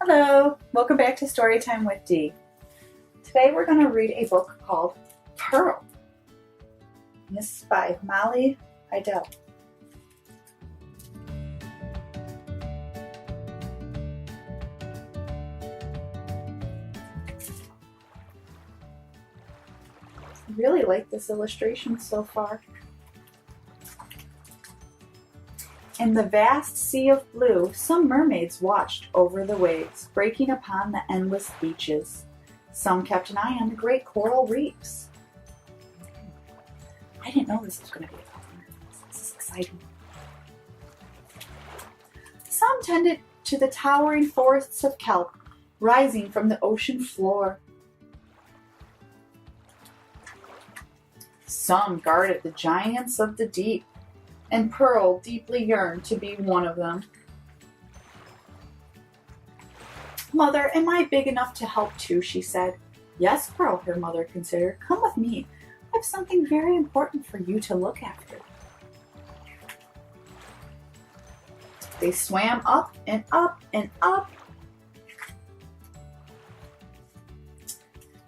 Hello, welcome back to Storytime with Dee. Today we're going to read a book called Pearl. And this is by Molly Idle. I really like this illustration so far. In the vast sea of blue, some mermaids watched over the waves, breaking upon the endless beaches. Some kept an eye on the great coral reefs. I didn't know this was going to be a book. This is exciting. Some tended to the towering forests of kelp, rising from the ocean floor. Some guarded the giants of the deep, and Pearl deeply yearned to be one of them. "Mother, am I big enough to help too?" she said. "Yes, Pearl," her mother considered. "Come with me. I have something very important for you to look after." They swam up and up and up,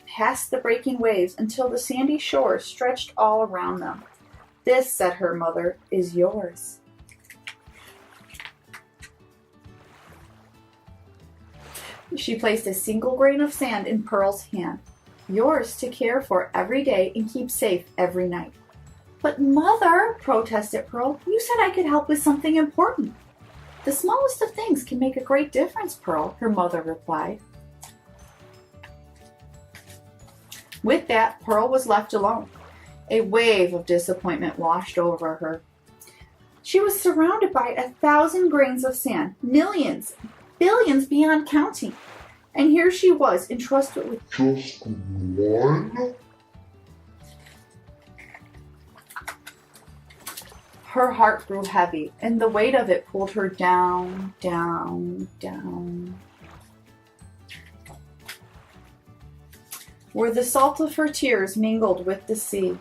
past the breaking waves until the sandy shore stretched all around them. "This," said her mother, "is yours." She placed a single grain of sand in Pearl's hand. "Yours to care for every day and keep safe every night." "But Mother," protested Pearl, "you said I could help with something important." "The smallest of things can make a great difference, Pearl," her mother replied. With that, Pearl was left alone. A wave of disappointment washed over her. She was surrounded by 1,000 grains of sand, millions, billions beyond counting. And here she was, entrusted with just one? Her heart grew heavy, and the weight of it pulled her down, down, down. Where the salt of her tears mingled with the sea.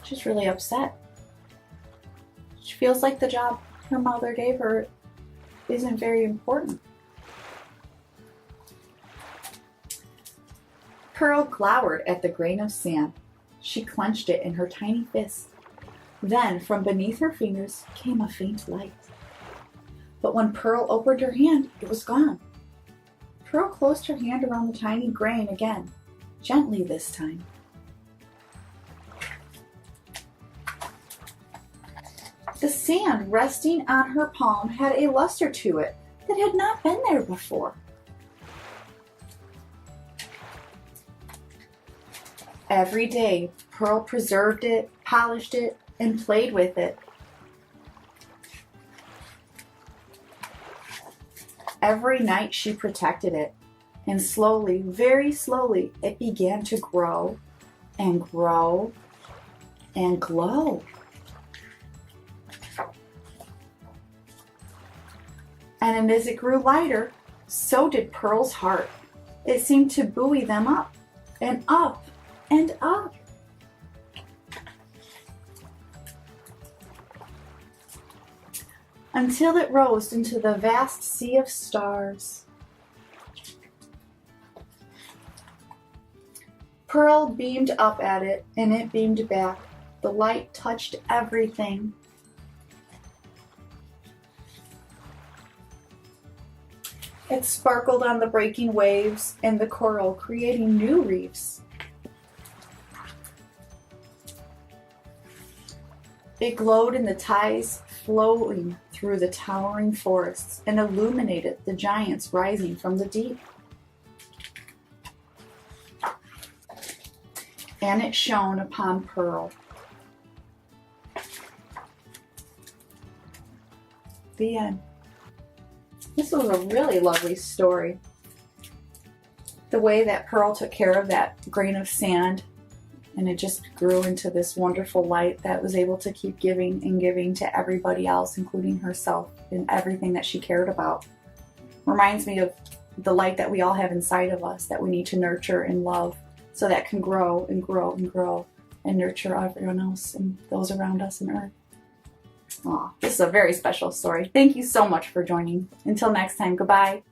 She's really upset. She feels like the job her mother gave her isn't very important. Pearl glowered at the grain of sand. She clenched it in her tiny fist. Then, from beneath her fingers, came a faint light. But when Pearl opened her hand, it was gone. Pearl closed her hand around the tiny grain again, gently this time. The sand resting on her palm had a luster to it that had not been there before. Every day, Pearl preserved it, polished it, and played with it. Every night she protected it, and slowly, very slowly, it began to grow and grow and glow. And as it grew lighter, so did Pearl's heart. It seemed to buoy them up and up and up. Until it rose into the vast sea of stars. Pearl beamed up at it, and it beamed back. The light touched everything. It sparkled on the breaking waves and the coral, creating new reefs. It glowed in the tides flowing through the towering forests and illuminated the giants rising from the deep. And it shone upon Pearl. The end. This was a really lovely story. The way that Pearl took care of that grain of sand, and it just grew into this wonderful light that was able to keep giving and giving to everybody else, including herself, and everything that she cared about. Reminds me of the light that we all have inside of us that we need to nurture and love so that can grow and grow and grow and nurture everyone else and those around us on earth. Aw, this is a very special story. Thank you so much for joining. Until next time, goodbye.